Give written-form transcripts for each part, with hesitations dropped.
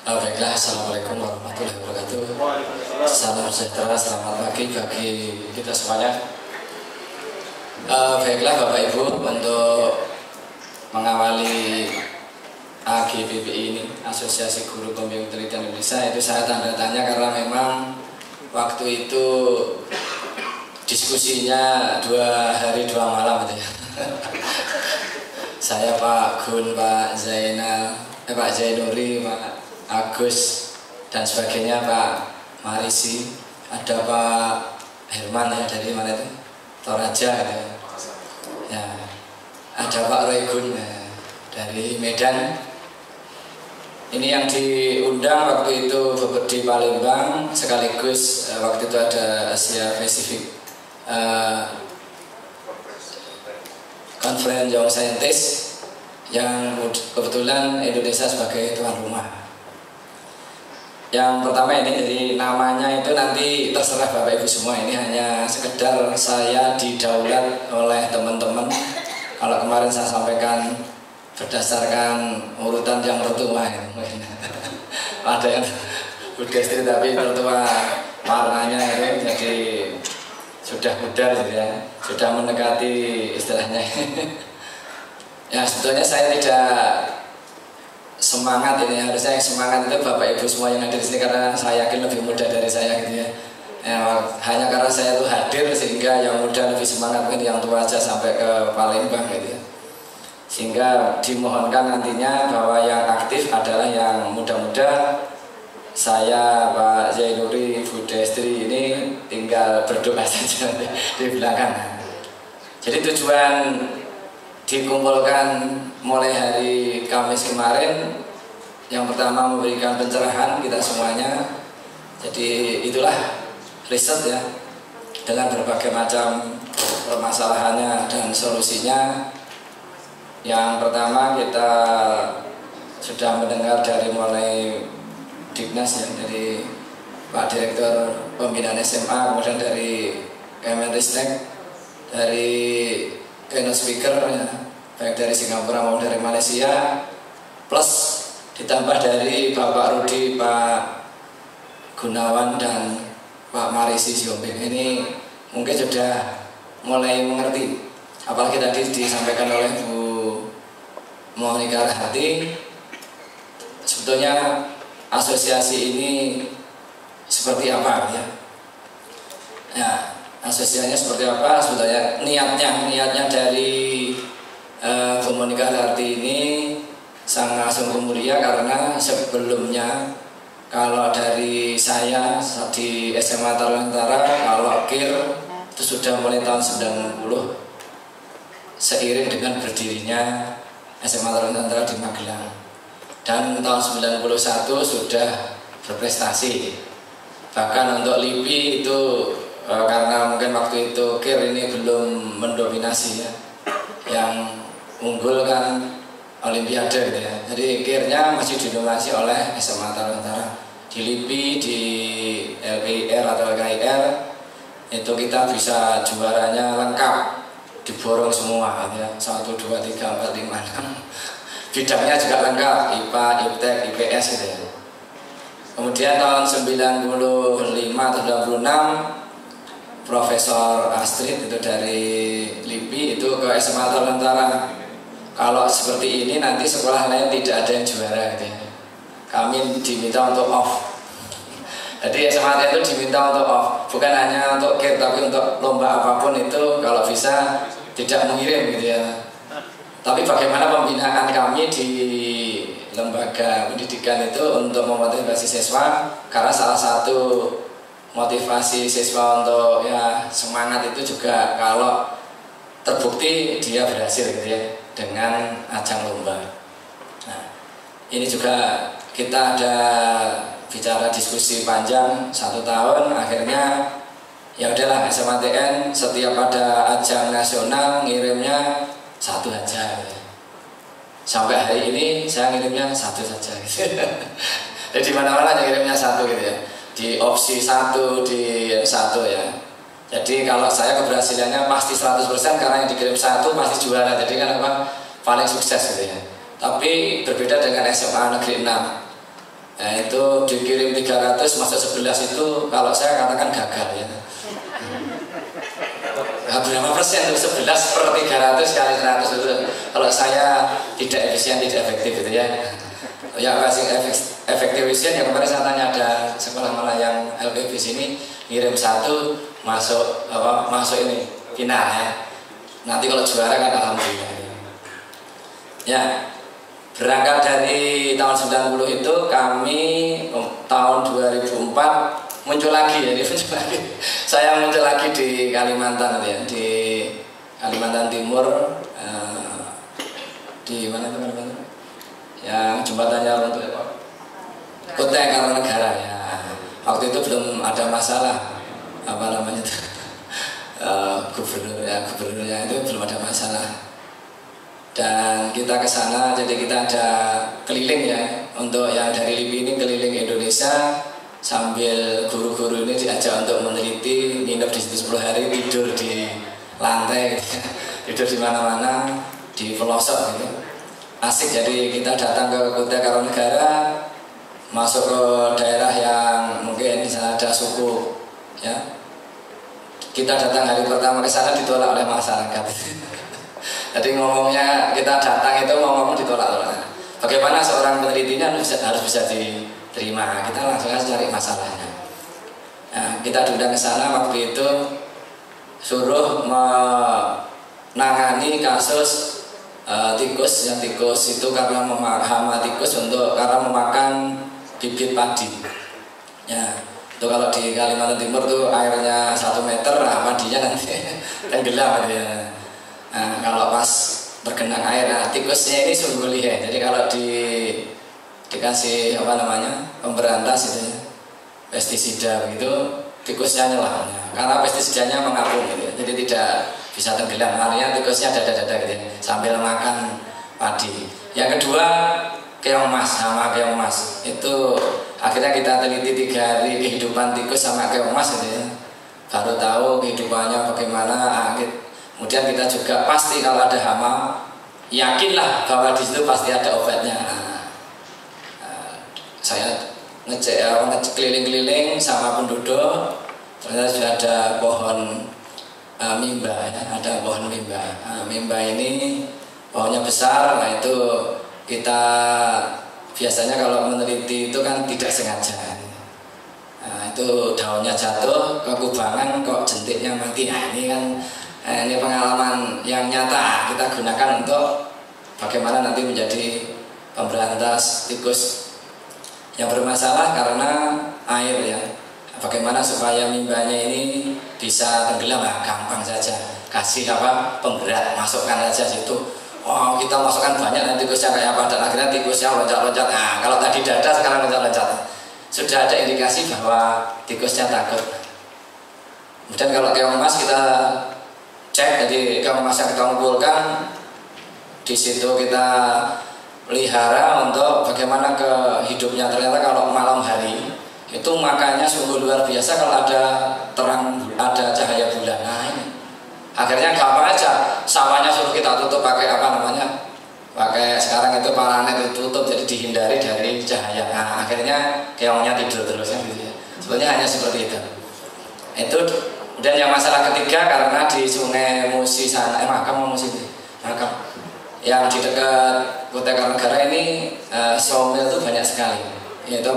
Baiklah, Assalamualaikum warahmatullahi wabarakatuh. Salam sejahtera, selamat pagi bagi kita semuanya. Baiklah Bapak Ibu, untuk mengawali AGPPI ini, Asosiasi Guru Pembimbing Pendidikan Indonesia, itu saya tanda tanya karena memang waktu itu diskusinya 2 hari 2 malam gitu ya. Saya Pak Gun, Pak Zainal, Pak Zainuri, Pak Agus dan sebagainya, Pak Marisi, ada Pak Herman ya dari mana itu, Toraja ya, ada Pak Regun ya, dari Medan. Ini yang diundang waktu itu di Palembang, sekaligus waktu itu ada Asia Pacific Conference Young Scientist yang kebetulan Indonesia sebagai tuan rumah. Yang pertama ini, jadi namanya itu nanti terserah Bapak Ibu semua, ini hanya sekedar saya didaulat oleh teman-teman. Kalau kemarin saya sampaikan berdasarkan urutan yang tertua ya, ada yang Budestri tapi tertua warnanya itu, jadi sudah pudar gitu ya, sudah mendekati istilahnya. Ya sebetulnya saya tidak semangat ini, harusnya yang semangat itu Bapak Ibu semua yang hadir di sini, karena saya yakin lebih muda dari saya gitu ya. Hanya karena saya itu hadir sehingga yang muda lebih semangat, mungkin yang tua aja sampai ke Palembang gitu ya. Sehingga dimohonkan nantinya bahwa yang aktif adalah yang muda-muda. Saya Pak Zainuri, Bu Destri ini tinggal berdoa saja di belakang. Jadi tujuan dikumpulkan mulai hari Kamis kemarin, yang pertama memberikan pencerahan kita semuanya. Jadi itulah riset ya, dengan berbagai macam permasalahannya dan solusinya. Yang pertama kita sudah mendengar dari mulai Dignas ya, dari Pak Direktur Pembinaan SMA, kemudian dari Kemenristek, dari keynote speaker ya, baik dari Singapura maupun dari Malaysia, plus ditambah dari Bapak Rudi, Pak Gunawan dan Pak Marisi Siombing. Ini mungkin sudah mulai mengerti, apalagi tadi disampaikan oleh Bu Monika Rahati. Sebetulnya asosiasi ini seperti apa ya? Ya, asosiasinya seperti apa? Sebetulnya niatnya dari Bu Monika Rahati ini sangat sungguh mulia, karena sebelumnya kalau dari saya di SMA Tarunantara, kalau KIR itu sudah mulai tahun 90, seiring dengan berdirinya SMA Tarunantara di Magelang, dan tahun 91 sudah berprestasi. Bahkan untuk LIPI itu karena mungkin waktu itu KIR ini belum mendominasi ya, yang unggul kan Olimpiade gitu ya. Jadi KIR-nya masih didominasi oleh SMA Tarunantara. Di LIPI, di LKIR atau LKIR itu kita bisa juaranya lengkap, diborong semua ya, 1, 2, 3, 4, 5, 6. Bidangnya juga lengkap, IPA, IPTEK, IPS gitu ya. Kemudian tahun 95 atau 96 Profesor Astrid itu dari LIPI itu ke SMA Tarunantara. Kalau seperti ini nanti sekolah lain tidak ada yang juara gitu ya. Kami diminta untuk off. Jadi SMA itu diminta untuk off, bukan hanya untuk KIR tapi untuk lomba apapun itu kalau bisa tidak mengirim gitu ya. Tapi bagaimana pembinaan kami di lembaga pendidikan itu untuk memotivasi siswa, karena salah satu motivasi siswa untuk ya semangat itu juga kalau terbukti dia berhasil gitu ya dengan ajang lomba. Nah, ini juga kita ada bicara diskusi panjang 1 tahun, akhirnya ya udahlah SMATN setiap ada ajang nasional ngirimnya 1 aja gitu. Sampai hari ini saya ngirimnya 1 saja gitu. Jadi mana-mana ngirimnya 1 gitu ya, di opsi 1, di 1 ya. Jadi kalau saya keberhasilannya pasti 100%, karena yang dikirim 1 pasti juara. Jadi kan apa, paling sukses gitu ya. Tapi berbeda dengan SMA Negeri 6. itu dikirim 300 masuk 11 itu kalau saya katakan gagal ya. Nah, berapa persen itu 11 per 300 kali 100 itu kalau saya tidak efisien, tidak efektif gitu ya. Ya pasti efektif efisien ya. Kemarin saya tanya ada sekolah mana yang LPB sini ngirim 1 masuk masuk ini final ya. Nanti kalau juara kan alhamdulillah. Ya, berangkat dari tahun 90 itu kami tahun 2004 muncul lagi ya, muncul lagi. Saya muncul lagi di Kalimantan ya, di Kalimantan Timur, di mana itu Kalimantan? Yang jembatannya untuk Kutai Kartanegara ya. Waktu itu belum ada masalah apa namanya itu gubernurnya itu belum ada masalah. Dan kita ke sana, jadi kita ada keliling ya untuk yang dari LIPI ini keliling Indonesia sambil guru-guru ini diajak untuk meneliti, nginep di situ 10 hari, tidur di lantai gitu. Tidur di mana-mana di pelosok gitu. Asik, jadi kita datang ke Kutai Kartanegara, masuk ke daerah yang mungkin di sana ada suku ya. Kita datang hari pertama ke sana ditolak oleh masyarakat. Jadi ngomongnya kita datang itu ngomong ditolak-tolak. Bagaimana seorang penelitinya harus bisa diterima. Kita langsung aja cari masalahnya. Nah, kita diundang ke sana waktu itu suruh menangani kasus tikus. Yang tikus itu karena hama tikus karena memakan bibit padi. Ya, itu kalau di Kalimantan Timur tuh airnya 1 meter, nah padinya nanti tenggelam ya. Nah, kalau pas tergenang air, nah tikusnya ini sungguh lihai. Jadi kalau dikasih pemberantas itu ya, pestisida begitu, tikusnya nyelah. Karena pestisidanya mengapung gitu ya, jadi tidak bisa tenggelam. Artinya tikusnya dada-dada gitu ya, sambil makan padi. Yang kedua keong mas, sama keong mas itu akhirnya kita teliti 3 hari kehidupan tikus sama keong mas gitu ya. Baru tahu kehidupannya bagaimana. Kemudian kita juga pasti kalau ada hama, yakinlah bahwa di situ pasti ada obatnya. Saya ngecek keliling-keliling sama penduduk, ternyata sudah ada pohon mimba, ya, ada pohon mimba. Mimba ini pohonnya besar, nah itu kita biasanya kalau meneliti itu kan tidak sengaja. Nah, itu daunnya jatuh ke kubangan kok jentiknya mati. Nah, ini kan ini pengalaman yang nyata kita gunakan untuk bagaimana nanti menjadi pemberantas tikus yang bermasalah karena air ya. Bagaimana supaya mimbanya ini bisa tenggelam? Nah, gampang saja, kasih pemberat, masukkan saja situ. Oh, kita masukkan banyak nanti tikusnya kayak apa, dan akhirnya tikusnya loncat-loncat. Nah, kalau tadi dada sekarang loncat-loncat. Sudah ada indikasi bahwa tikusnya takut. Kemudian kalau keong emas kita cek, jadi keong emas yang kita kumpulkan di situ kita pelihara untuk bagaimana hidupnya. Ternyata kalau malam hari itu makannya sungguh luar biasa kalau ada terang, ada cahaya bulan. Nah, ini akhirnya gampang aja, sawahnya suruh kita tutup pakai pakai sekarang itu paranet ditutup, jadi dihindari dari cahaya. Nah, akhirnya keongnya tidur terus kan gitu ya. Sebenarnya hanya seperti itu. Dan yang masalah ketiga karena di Sungai Musi sana, Makam yang di dekat Kutai Kartanegara ini sawmill itu banyak sekali. Yaitu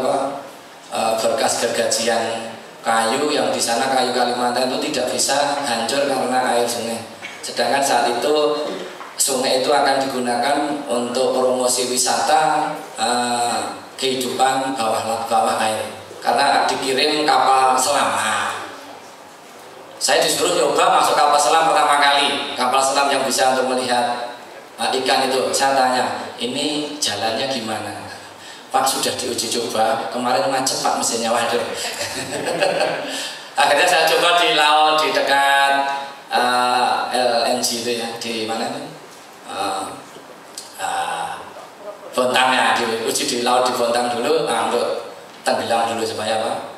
berkas gergajian kayu yang di sana, kayu Kalimantan itu tidak bisa hancur karena air sungai. Sedangkan saat itu sungai itu akan digunakan untuk promosi wisata kehidupan bawah air karena dikirim kapal selam. Saya disuruh coba masuk kapal selam pertama kali, kapal selam yang bisa untuk melihat ikan itu. Saya tanya, ini jalannya gimana? Pak, sudah diuji coba, kemarin macet Pak mesinnya, waduh. Akhirnya saya coba di laut di dekat LNG itu ya, di mana itu? Bontangnya, diuji di laut di Bontang dulu, untuk tenggelam dulu supaya apa?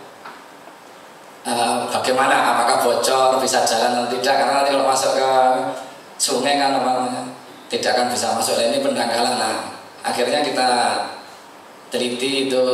Bagaimana, apakah bocor, bisa jalan atau tidak, karena nanti kalau masuk ke sungai kan tidak akan bisa masuk. Ini pendangkalan. Nah, akhirnya kita teliti itu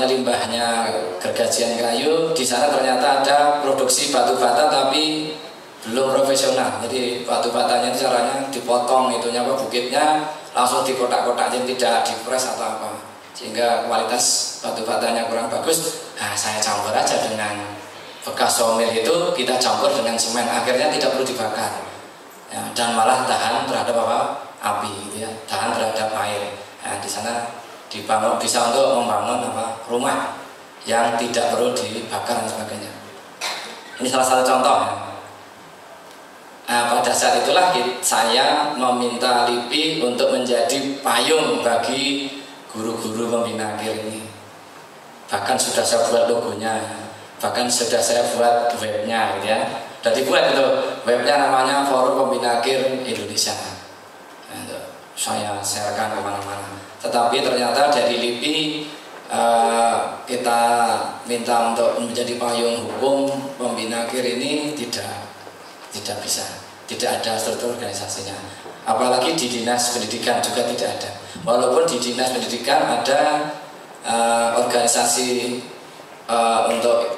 limbahnya gergajian kayu. Di sana ternyata ada produksi batu bata tapi belum profesional. Jadi batu batanya itu caranya dipotong itunya bukitnya langsung di kotak-kotak, jadi tidak dipres atau apa, sehingga kualitas batu batanya kurang bagus. Nah, saya campur aja dengan bekas somil itu, kita campur dengan semen, akhirnya tidak perlu dibakar ya, dan malah tahan terhadap api gitu ya, tahan terhadap air. Nah, di sana dibangun, bisa untuk membangun rumah yang tidak perlu dibakar dan sebagainya. Ini salah satu contoh ya. Nah, pada saat itulah saya meminta LIPI untuk menjadi payung bagi guru-guru pembina KIR ini. Bahkan sudah saya buat logonya, bahkan sudah saya buat webnya gitu ya. Sudah dibuat itu webnya, namanya Forum Pembina KIR Indonesia. Nah, saya sharekan kemana-mana. Tetapi ternyata dari LIPI kita minta untuk menjadi payung hukum pembina KIR ini tidak bisa, tidak ada struktur organisasinya. Apalagi di dinas pendidikan juga tidak ada. Walaupun di dinas pendidikan ada organisasi untuk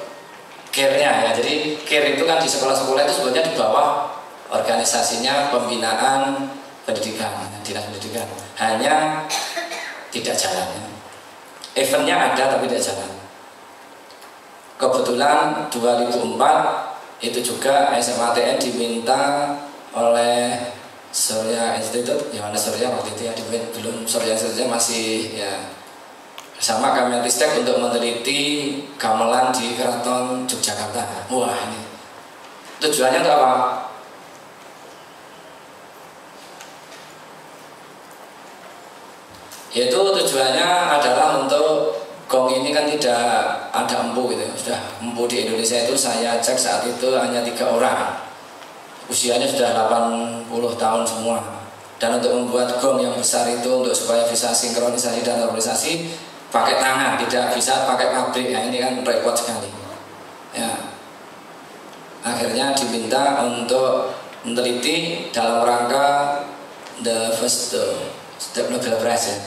KIR-nya ya. Jadi KIR itu kan di sekolah-sekolah itu sebetulnya di bawah organisasinya pembinaan pendidikan, dinas pendidikan. Hanya tidak jalan. Eventnya ada tapi tidak jalan. Kebetulan 2004 itu juga SMATN diminta oleh Surya Institute, Yohana Surya waktu itu ya, belum Surya Institute masih ya, sama Kemenristek untuk meneliti gamelan di Keraton Yogyakarta. Wah, ini tujuannya untuk apa? Yaitu tujuannya adalah untuk gong ini kan tidak ada empu gitu. Sudah empu di Indonesia itu saya cek saat itu hanya 3 orang. Usianya sudah 80 tahun semua. Dan untuk membuat gong yang besar itu supaya bisa sinkronisasi dan harmonisasi pakai tangan, tidak bisa pakai pabrik. Nah, ini kan repot sekali. Ya. Akhirnya diminta untuk meneliti dalam rangka the first step Nobel Prize ya,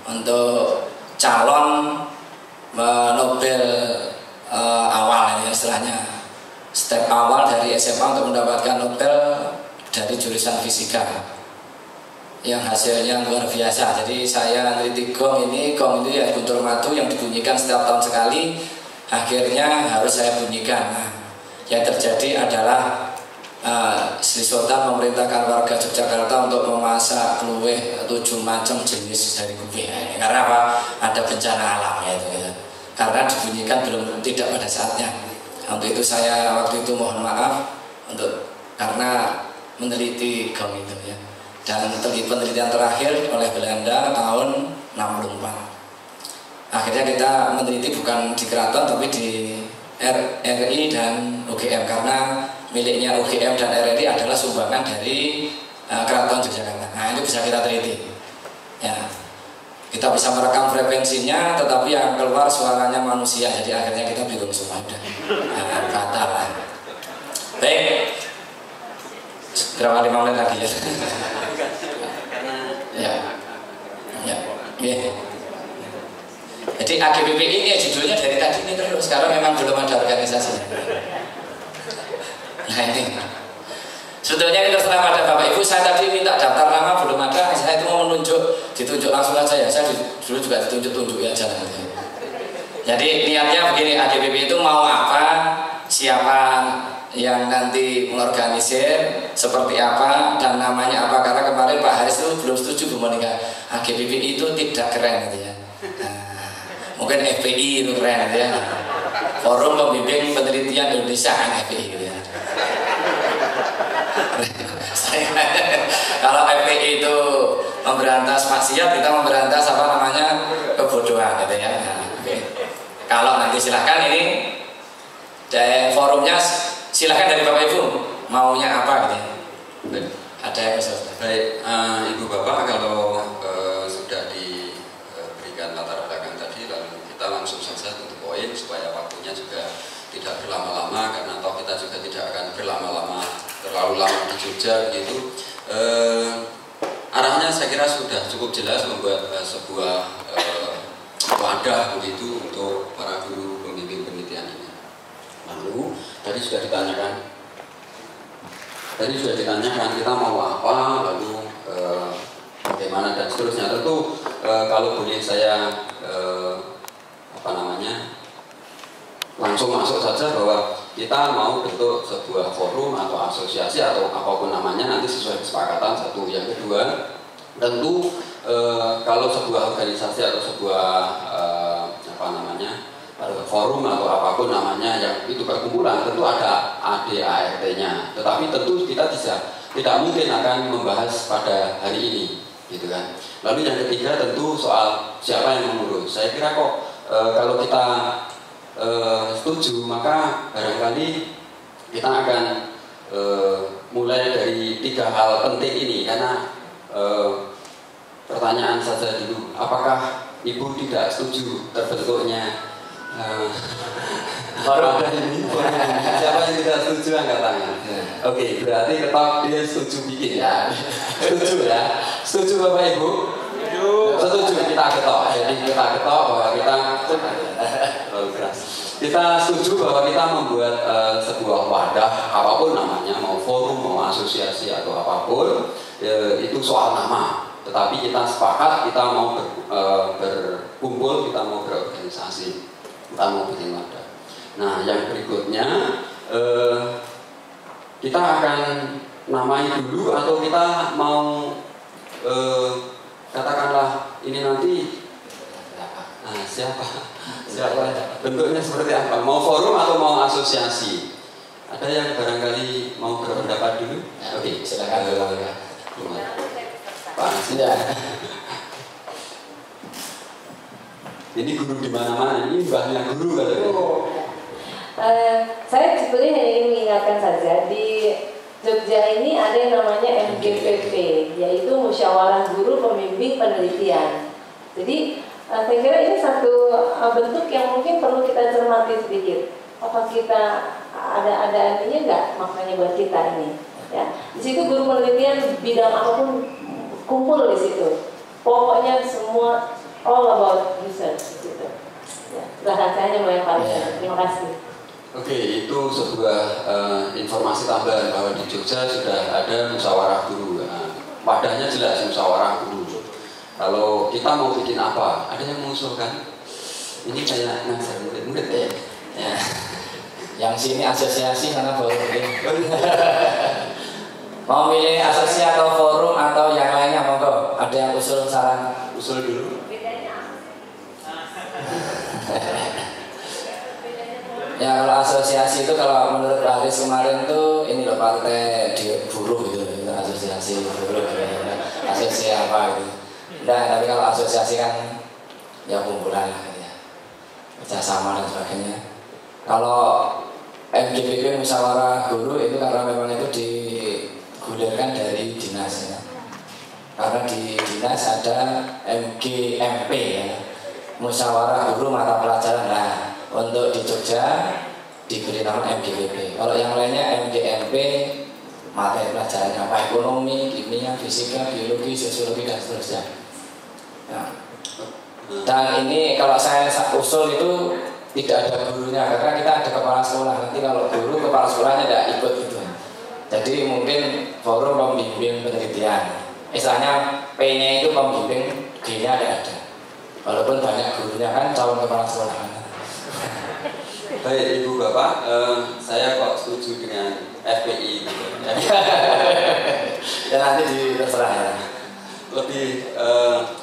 untuk calon Nobel awal ini istilahnya, step awal dari SMA untuk mendapatkan Nobel dari jurusan fisika yang hasilnya luar biasa. Jadi saya meneliti gong itu ya guntur madu yang dibunyikan setiap tahun sekali, akhirnya harus saya bunyikan. Nah, yang terjadi adalah Sri Sultan memerintahkan warga Yogyakarta untuk memasak kluweh 7 macam jenis dari kubeh. Karena apa? Ada bencana alam ya itu. Karena dibunyikan tidak pada saatnya. Untuk itu saya waktu itu mohon maaf karena meneliti gong itu ya. Dan penelitian terakhir oleh Belanda tahun 64. Akhirnya kita meneliti bukan di keraton tapi di RI dan UGM, karena miliknya UGM dan RRI adalah sumbangan dari Keraton Yogyakarta. Nah, itu bisa kita teliti. Ya, kita bisa merekam frekuensinya, tetapi yang keluar suaranya manusia. Jadi akhirnya kita bingung semua. Nah, batal. Baik, berapa 5 menit lagi ya? Ya. Jadi AGPP ini ya judulnya dari tadi ini terus. Sekarang memang belum ada organisasinya. Nah ini sebetulnya ini terserah pada Bapak Ibu. Saya tadi minta daftar nama belum ada. Saya itu mau ditunjuk langsung aja ya. Saya dulu juga ditunjuk ya jalan. Jadi niatnya begini, AGPP itu mau apa, siapa yang nanti mengorganisir, seperti apa, dan namanya apa. Karena kemarin Pak Haris itu belum setuju Bu Monika, AGPP itu tidak keren gitu ya. Mungkin FPI itu keren gitu ya. Forum Pembimbing Penelitian Indonesia kan FPI gitu ya. Kalau FPI itu memberantas maksiat, kita memberantas kebodohan gitu ya. Nah, okay. Kalau nanti silahkan ini forumnya silahkan dari Bapak Ibu maunya apa gitu ya. Ada yang bisa. Baik, Ibu Bapak kalau sudah diberikan latar belakang tadi, lalu kita langsung saja untuk poin supaya waktunya juga tidak berlama-lama, karena toh kita juga tidak akan berlama-lama terlalu lama di Jogja gitu. arahnya saya kira sudah cukup jelas, membuat sebuah wadah begitu untuk para guru pembimbing penelitian ini. Lalu tadi sudah ditanyakan kita mau apa, lalu bagaimana dan seterusnya. Tentu kalau boleh saya langsung masuk saja bahwa kita mau bentuk sebuah forum atau asosiasi atau apapun namanya nanti sesuai kesepakatan. Satu, yang kedua tentu kalau sebuah organisasi atau sebuah forum atau apapun namanya yang itu perkumpulan, tentu ada ADART-nya. Tetapi tentu kita tidak mungkin akan membahas pada hari ini, gitu kan. Lalu yang ketiga tentu soal siapa yang mengurus. Saya kira kok kalau kita setuju, maka barangkali kita akan mulai dari 3 hal penting ini. Karena pertanyaan saja dulu, apakah Ibu tidak setuju terbentuknya forum ini? Siapa yang tidak setuju angkat tangan? Oke, berarti ketok dia setuju bikin ya. Setuju ya? Setuju Bapak Ibu? Setuju, kita ketok. Jadi kita ketok bahwa kita setuju bahwa kita membuat sebuah wadah apapun namanya, mau forum, mau asosiasi atau apapun, itu soal nama. Tetapi kita sepakat, kita mau berkumpul, kita mau berorganisasi, kita mau bikin wadah. Nah, yang berikutnya kita akan namai dulu atau kita mau katakanlah ini nanti siapa bentuknya seperti apa? Mau forum atau mau asosiasi? Ada yang barangkali mau berpendapat dulu? Oke, silakan dulu. Pak, sudah. Ini guru di mana-mana, ini mbahnya guru katanya. Saya sebetulnya ingin mengingatkan saja, di Jogja ini ada yang namanya MGPP, yaitu Musyawarah Guru Pembimbing Penelitian. Jadi saya kira ini satu bentuk yang mungkin perlu kita cermati sedikit. Apa kita ada artinya nggak maknanya buat kita ini? Ya, di situ guru penelitian bidang apapun kumpul di situ. Pokoknya semua all about research gitu. Ya, silahkan saya hanya melempar. Terima kasih. Oke, itu sebuah informasi tambahan bahwa di Jogja sudah ada musyawarah guru. Wadahnya jelas musyawarah guru. Kalau kita mau bikin apa, ada yang mengusulkan. Ini kayak ngajar murid-murid ya. Yang sini asosiasi sana forum. Mau milih asosiasi atau forum atau yang lainnya, monggo. Ada yang usul saran? Usul dulu. Ya, kalau asosiasi itu kalau menurut Pak Aris kemarin tuh ini loh, partai di buruh gitu, asosiasi buruh gitu. Asosiasi apa gitu. Nah, tapi kalau asosiasi kan ya kumpulan lah gitu ya, kerjasama dan sebagainya. Kalau MGPP musyawarah guru itu karena memang itu digulirkan dari dinas ya. Karena di dinas ada MGMP ya, musyawarah guru mata pelajaran. Nah, untuk di Jogja diberi nama MGPP. Kalau yang lainnya MGMP, materi pelajarannya apa, ekonomi, kimia, fisika, biologi, sosiologi dan seterusnya. Nah, dan ini kalau saya usul itu tidak ada gurunya, karena kita ada kepala sekolah. Nanti kalau guru kepala sekolahnya tidak ikut gitu. Jadi mungkin forum pembimbing penelitian. Istilahnya P-nya itu pembimbing, G-nya ada. Walaupun banyak gurunya kan calon kepala sekolah. Baik Ibu Bapak, saya kok setuju dengan FPI gitu. Ya nanti terserah ya. Lebih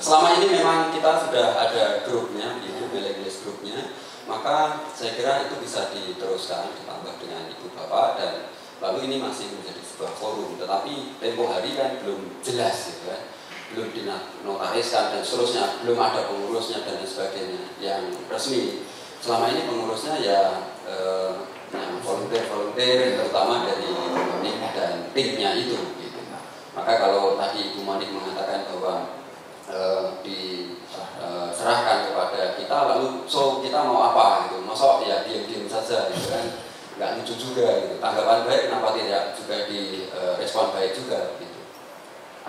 selama ini memang kita sudah ada grupnya, itu mailing list grupnya, maka saya kira itu bisa diteruskan ditambah dengan Ibu Bapak, dan lalu ini masih menjadi sebuah forum. Tetapi tempo hari kan belum jelas gitu kan, belum dinotariskan dan seterusnya, belum ada pengurusnya dan sebagainya yang resmi. Selama ini pengurusnya ya yang volunteer terutama dari Monik dan timnya itu gitu. Maka kalau tadi Ibu Monik mengatakan bahwa diserahkan kepada kita, lalu so kita mau apa gitu, masuk ya diam-diam saja gitu kan, nggak lucu juga gitu. Tanggapan baik kenapa tidak juga direspon baik juga gitu.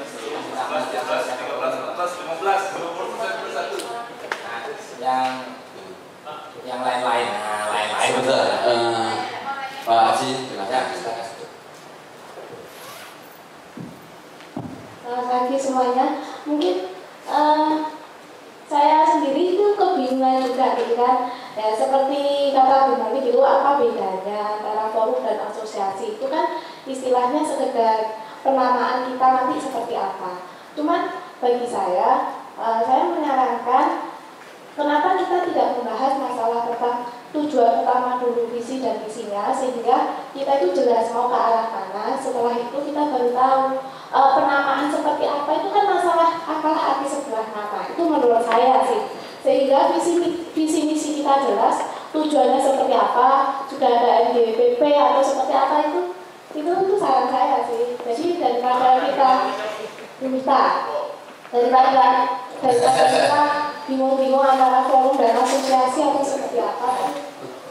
Yang lain-lain, lain-lain. Sebentar, Pak Haji, silakan. Selamat pagi semuanya. Mungkin saya sendiri itu kebingungan juga gitu kan. Ya seperti kata Bu Mami gitu, apa bedanya antara forum dan asosiasi? Itu kan istilahnya sekedar penamaan kita nanti seperti apa. Cuman bagi saya menyarankan kenapa kita tidak membahas masalah tentang tujuan utama dulu, visi dan misinya, sehingga kita itu jelas mau ke arah mana. Setelah itu kita baru tahu penamaan seperti apa. Itu kan masalah akal hati sebuah nama. Itu menurut saya sih. Sehingga visi misi kita jelas, tujuannya seperti apa, sudah ada NGPP atau seperti apa itu saran saya sih. Jadi daripada kita bingung-bingung antara forum dan asosiasi atau seperti apa,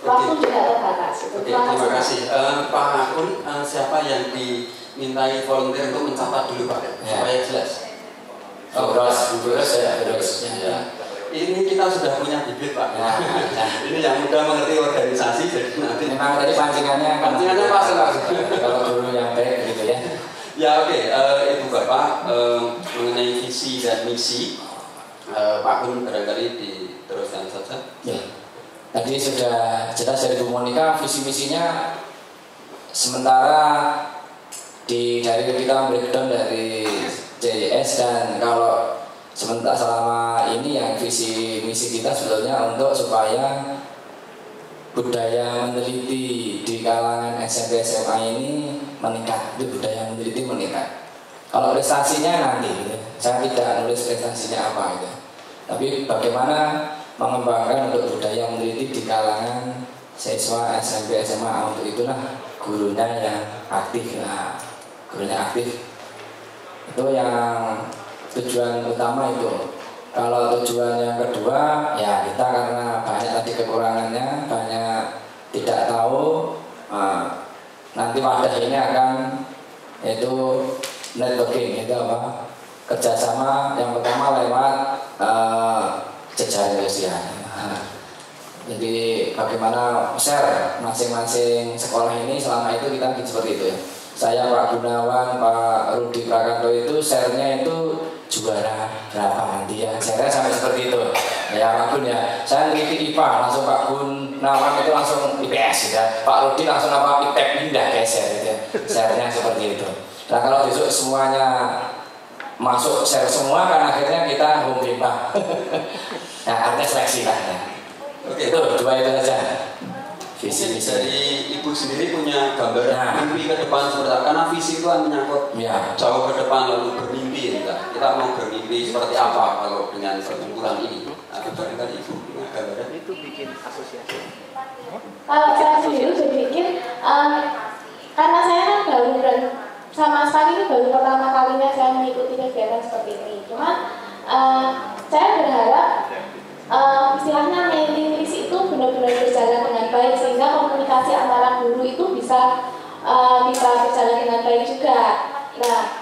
waktu juga terbatas. Oke, terima kasih. Pak Akun, siapa yang dimintai volunteer untuk mencatat dulu Pak, supaya jelas? Ya. Ini kita sudah punya bibit Pak. Ini yang mudah mengerti organisasi, jadi nanti. Memang tadi pancingannya pas Pak. Kalau dulu yang baik gitu ya. Ya oke, Ibu Bapak mengenai visi dan misi, Pak Gun barangkali diteruskan saja. Ya. Tadi sudah jelas dari Bu Monika visi misinya. Sementara dari kita breakdown dari CIS, dan kalau sementara selama ini yang visi misi kita sebetulnya untuk supaya budaya meneliti di kalangan SMP SMA ini meningkat, itu budaya meneliti meningkat. Kalau prestasinya nanti, gitu. Saya tidak nulis prestasinya apa gitu. Tapi bagaimana mengembangkan untuk budaya meneliti di kalangan siswa SMP SMA, untuk itulah gurunya yang aktif. Nah, gurunya aktif itu yang tujuan utama itu. Kalau tujuan yang kedua, ya kita karena banyak tadi kekurangannya, banyak tidak tahu, nanti wadah ini akan itu networking, itu apa? Kerjasama yang pertama lewat jejaring sosial. Jadi bagaimana share masing-masing sekolah ini, selama itu kita seperti itu ya. Saya Pak Gunawan, Pak Rudi Prakanto itu share-nya itu juara berapa nanti ya, share-nya sampai seperti itu ya Pak Gun ya. Saya ngikuti IPA langsung Pak Gunawan itu langsung IPS ya, Pak Rudi langsung apa IPEP pindah geser gitu ya, share-nya seperti itu. Nah kalau besok semuanya masuk share semua kan akhirnya kita home limbah. Nah artinya seleksi lah ya. Oke, itu dua itu saja. Visi misi. Dari Ibu sendiri punya gambaran mimpi ke depan seperti apa? Karena visi itu kan menyangkut jauh ke depan, lalu bermimpi. Kita mau bermimpi seperti apa kalau dengan perkumpulan ini? Nah, barangkali Ibu punya gambaran. Itu bikin asosiasi. Kalau saya sendiri berpikir, karena saya kan baru dan sama sekali ini baru pertama kalinya saya mengikuti kegiatan seperti ini. Cuman saya berharap istilahnya mailing list itu benar-benar berjalan dengan baik, sehingga komunikasi antara guru itu bisa berjalan dengan baik juga. Nah,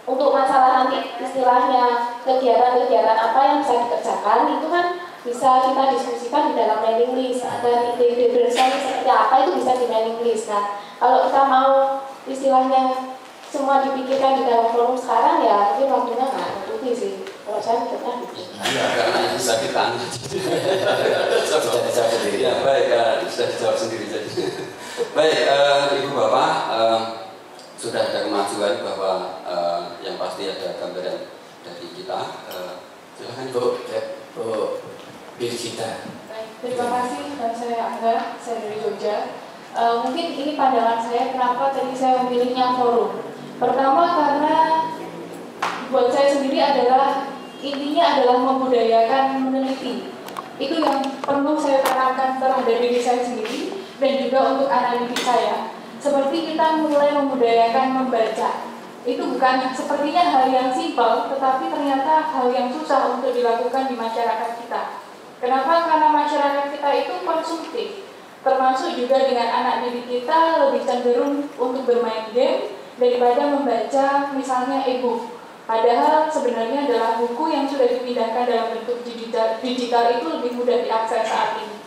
untuk masalah nanti istilahnya kegiatan-kegiatan apa yang bisa dikerjakan itu kan bisa kita diskusikan di dalam mailing list, agar ide-ide brainstorming seperti apa itu bisa di mailing list. Nah, kalau kita mau istilahnya semua dipikirkan di dalam forum sekarang, ya mungkin waktunya nggak mencukupi sih. Kalau saya mikirnya gitu. Ya, karena bisa ditanya. Sudah dijawab sendiri. Ya baik, sudah dijawab sendiri jadi. Baik, Ibu Bapak, sudah ada kemajuan bahwa yang pasti ada gambaran dari kita. Silakan Bu. Bu Birgita. Terima kasih, saya Angga, saya dari Jogja. Mungkin ini pandangan saya kenapa tadi saya memilihnya forum. Pertama karena buat saya sendiri adalah intinya adalah membudayakan meneliti. Itu yang perlu saya tekankan terhadap diri saya sendiri dan juga untuk anak didik saya. Seperti kita mulai membudayakan membaca. Itu bukan sepertinya hal yang simpel, tetapi ternyata hal yang susah untuk dilakukan di masyarakat kita. Kenapa? Karena masyarakat kita itu konsumtif. Termasuk juga dengan anak didik kita lebih cenderung untuk bermain game daripada membaca misalnya e-book. Padahal sebenarnya adalah buku yang sudah dipindahkan dalam bentuk digital itu lebih mudah diakses saat ini.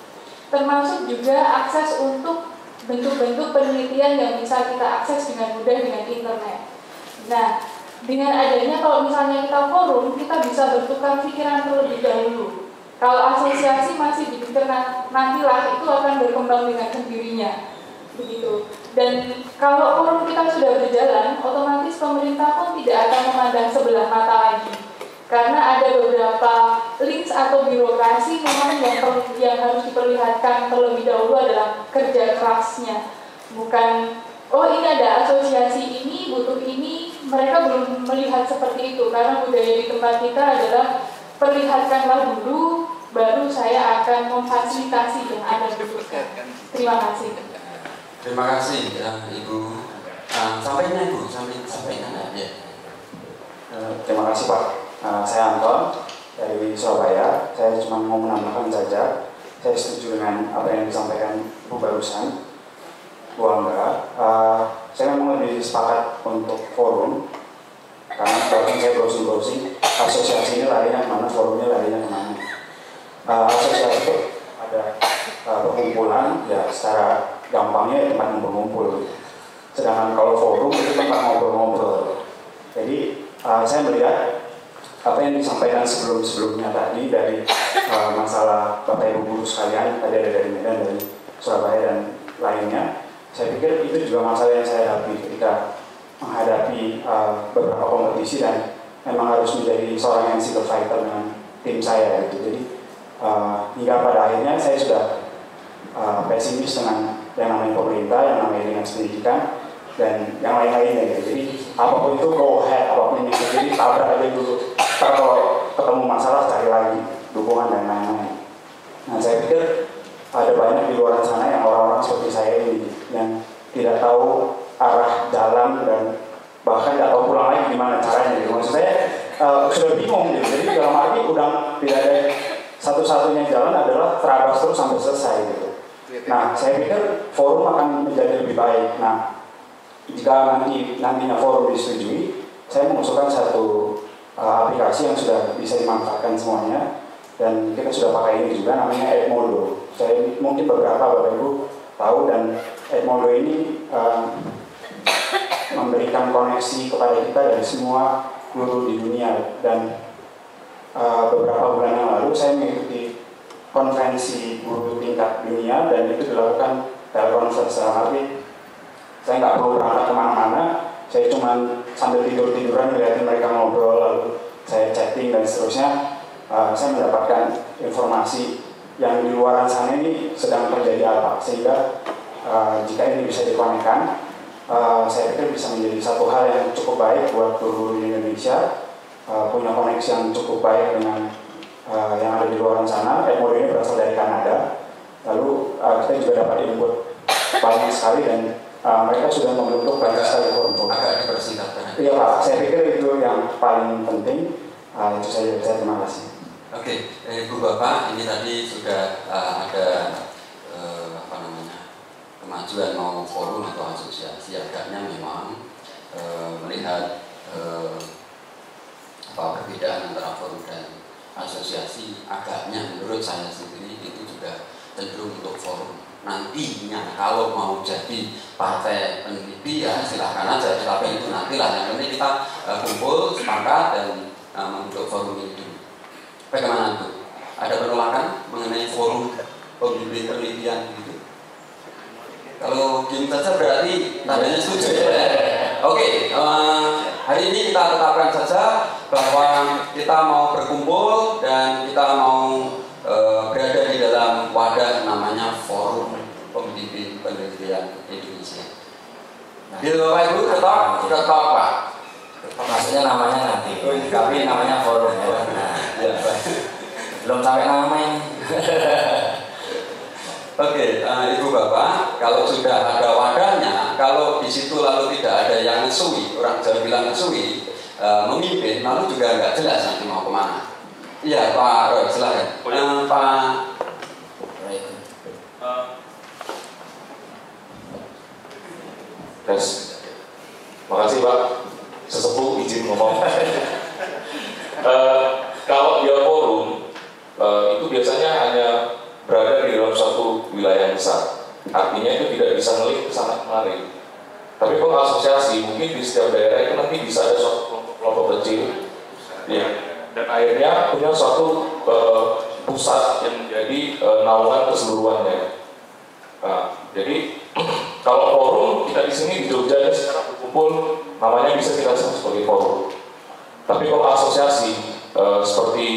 Termasuk juga akses untuk bentuk-bentuk penelitian yang bisa kita akses dengan mudah dengan internet. Nah, dengan adanya kalau misalnya kita forum, kita bisa bertukar pikiran terlebih dahulu. Kalau asosiasi masih dipikir nantilah itu akan berkembang dengan sendirinya, begitu. Dan kalau forum kita sudah berjalan, otomatis pemerintah pun tidak akan memandang sebelah mata lagi. Karena ada beberapa links atau birokrasi memang yang harus diperlihatkan terlebih dahulu adalah kerja kerasnya. Bukan, oh ini ada asosiasi ini, butuh ini, mereka belum melihat seperti itu. Karena budaya di tempat kita adalah perlihatkanlah dulu, baru saya akan memfasilitasi yang ada dibutuhkan. Terima kasih. Terima kasih ya, Ibu. Sampaikan Ibu, sampaikan ya. Terima kasih Pak. Saya Anton dari Surabaya. Saya cuma mau menambahkan saja. Saya setuju dengan apa yang disampaikan Ibu barusan, Bu Angga. Saya memang lebih sepakat untuk forum. Karena bahkan saya browsing asosiasi ini larinya kemana, forumnya larinya kemana. Asosiasi itu ada perkumpulan, ya secara gampangnya tempat ngumpul-ngumpul. Sedangkan kalau forum itu tempat ngobrol-ngobrol. Jadi saya melihat apa yang disampaikan sebelumnya tadi dari masalah Bapak Ibu guru sekalian, tadi ada dari Medan, dari Surabaya dan lainnya. Saya pikir itu juga masalah yang saya hadapi ketika menghadapi beberapa kompetisi dan memang harus menjadi seorang yang single fighter dengan tim saya gitu. Jadi hingga pada akhirnya saya sudah pesimis dengan yang namanya pemerintah, yang namanya dinas pendidikan dan yang lain-lainnya gitu. Jadi apapun itu go ahead, apapun itu jadi tabrak aja dulu. Kalau ketemu masalah cari lagi dukungan dan lain-lain. Nah saya pikir ada banyak di luar sana yang orang-orang seperti saya ini yang tidak tahu arah jalan dan bahkan tidak tahu pulang lagi gimana caranya gitu. Maksud saya sudah bingung gitu. Jadi dalam arti udah tidak ada satu-satunya jalan adalah terabas terus sampai selesai gitu. Nah saya pikir forum akan menjadi lebih baik. Nah jika nantinya forum disetujui, saya mengusulkan satu aplikasi yang sudah bisa dimanfaatkan semuanya dan kita sudah pakai ini juga, namanya Edmodo. Saya mungkin beberapa Bapak Ibu tahu, dan Edmodo ini memberikan koneksi kepada kita dari semua guru di dunia. Dan beberapa bulan yang lalu saya mengikuti konferensi guru tingkat dunia dan itu dilakukan telekonferensi. Arti saya nggak perlu berangkat kemana-mana, saya cuma sambil tiduran ngeliatin mereka ngobrol, lalu saya chatting dan seterusnya. Saya mendapatkan informasi yang di luar sana ini sedang terjadi apa, sehingga jika ini bisa dikonekkan, saya pikir bisa menjadi satu hal yang cukup baik buat guru di Indonesia, punya koneksi yang cukup baik dengan yang ada di luar sana. Edmodo ini berasal dari Kanada, lalu kita juga dapat input banyak sekali dan mereka sudah membentuk banyak sekali forum. Agak dipersingkat. Iya Pak, saya pikir itu yang paling penting. Itu saja, saya terima kasih. Oke, Ibu Bapak, ini tadi sudah ada kemajuan mau forum atau asosiasi. Agaknya memang melihat perbedaan antara forum dan asosiasi, agaknya menurut saya sendiri itu juga cenderung untuk forum. Nantinya kalau mau jadi partai peneliti ya silahkan aja, tapi itu nantilah. Yang penting kita kumpul, sepakat dan membentuk forum ini dulu. Bagaimana itu? Ada penolakan mengenai forum penelitian gitu? Kalau diem saja berarti tandanya setuju ya. Oke, hari ini kita tetapkan saja bahwa kita mau berkumpul dan kita mau berada di dalam wadah namanya Forum Pembimbing Penelitian Indonesia. Nah, di Bapak Ibu tetap Pak. Maksudnya namanya nanti, tapi namanya forum ya. Ya, Belum sampai namanya. Oke, Ibu Bapak, kalau sudah ada wadahnya, kalau di situ lalu tidak ada yang ngesui, orang Jawa bilang ngesui, memimpin, lalu juga nggak jelas nanti mau kemana. Iya, Pak Roy, silakan. Pak Roy. Yes. Makasih Pak, sesepuh izin ngomong. Kalau dia forum, itu biasanya hanya berada di dalam suatu wilayah besar. Artinya itu tidak bisa ngelik ke sana kemari. Tapi kalau asosiasi, mungkin di setiap daerah itu nanti bisa ada suatu kelompok kecil, ya. Dan akhirnya punya suatu pusat yang menjadi naungan keseluruhannya. Nah, jadi kalau forum kita di sini di Jogja ini secara berkumpul, namanya bisa kita sebut sebagai forum. Tapi kalau asosiasi seperti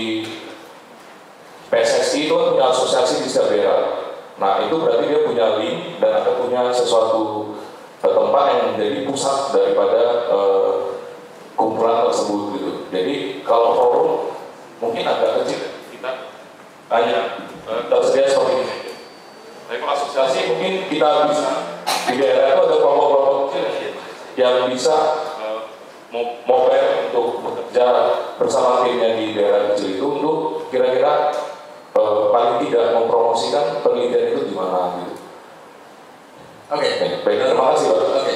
PSSI itu kan punya asosiasi di setiap daerah. Nah itu berarti dia punya link dan ada punya sesuatu tempat yang menjadi pusat daripada kumpulan tersebut gitu. Jadi kalau forum mungkin agak kecil, kita hanya tersedia seperti ini. Tapi kalau asosiasi mungkin kita bisa di daerah itu ada kelompok-kelompok kecil yang bisa mobile untuk bekerja bersama timnya di daerah kecil itu untuk kira-kira paling tidak mempromosikan penelitian itu di mana gitu. Oke, baik, terima kasih Pak. Oke,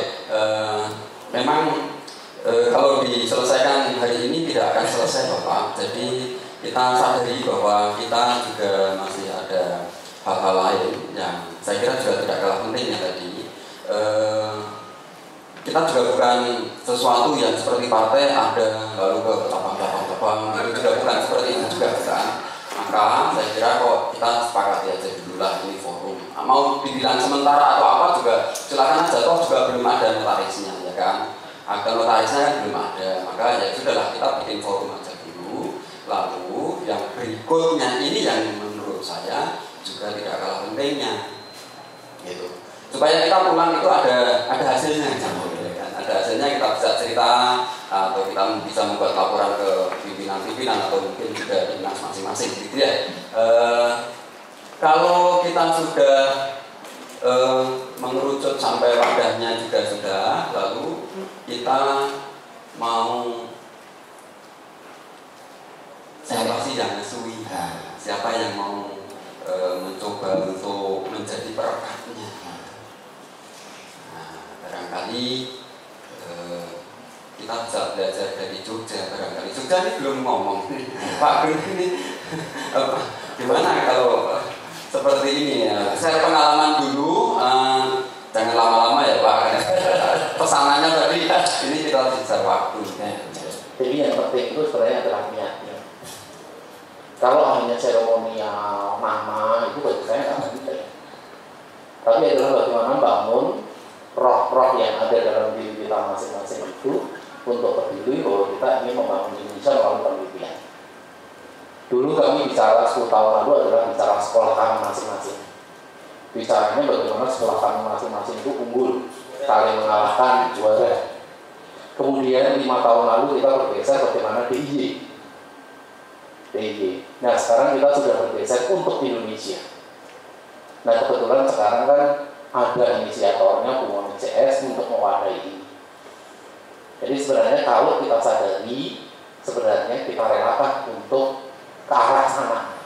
memang kalau diselesaikan hari ini tidak akan selesai Bapak. Jadi kita sadari bahwa kita juga masih ada hal-hal lain yang saya kira juga tidak kalah pentingnya tadi. Kita juga bukan sesuatu yang seperti partai ada lalu ke cabang-cabang itu juga bukan seperti itu juga kan. Maka saya kira kok kita sepakati aja dulu lah ini forum. Mau dibilang sementara atau apa juga silakan aja, toh juga belum ada notarisnya ya kan. Ada notarisnya kan belum ada, maka ya sudahlah kita bikin forum aja dulu. Lalu yang berikutnya ini yang menurut saya juga tidak kalah pentingnya, gitu. Supaya kita pulang itu ada hasilnya, ada hasilnya kita bisa cerita atau kita bisa membuat laporan ke pimpinan atau mungkin juga dinas masing-masing gitu ya. Kalau kita sudah mengerucut sampai wadahnya juga sudah, lalu kita mau siapa sih yang ngesui, siapa yang mau mencoba untuk menjadi perekatnya. Nah, barangkali kita bisa belajar dari Jogja barangkali. Jogja ini belum ngomong Pak ini gimana kalau seperti ini ya. Saya pengalaman dulu, jangan lama-lama ya Pak. Pesanannya tadi ini kita bisa waktu. Jadi yang penting itu sebenarnya adalah niatnya. Kalau hanya seremonial nama itu bagi saya nggak penting. Tapi adalah bagaimana bangun roh-roh yang ada dalam diri kita masing-masing itu untuk peduli bahwa kita ingin membangun Indonesia melalui penelitian. Dulu kami bicara 10 tahun lalu adalah bicara sekolah kami masing-masing. Bicaranya bagaimana sekolah kami masing-masing itu unggul, saling mengalahkan, juara. Kemudian 5 tahun lalu kita bergeser bagaimana DIY. Nah sekarang kita sudah bergeser untuk Indonesia. Nah kebetulan sekarang kan ada inisiatornya Bumoni CS untuk mewadahi ini. Jadi sebenarnya kalau kita sadari, sebenarnya kita relakan untuk ke arah sana.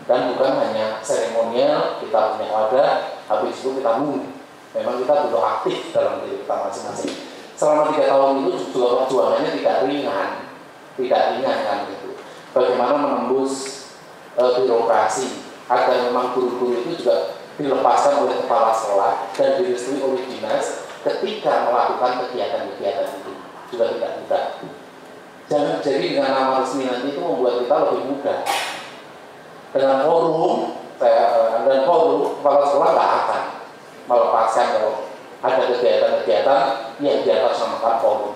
Dan bukan hanya seremonial, kita punya wadah, habis itu kita nunggu. Memang kita butuh aktif dalam diri kita masing-masing. Selama 3 tahun itu juga perjuangannya tidak ringan kan gitu. Bagaimana menembus birokrasi agar memang guru-guru itu juga dilepaskan oleh kepala sekolah dan direstui oleh dinas ketika melakukan kegiatan-kegiatan itu juga tidak mudah. Jangan jadi dengan nama resmi nanti itu membuat kita lebih mudah. Dengan forum, kepala sekolah nggak akan melepas menjelaskan kalau ada kegiatan-kegiatan yang diatasnamakan forum.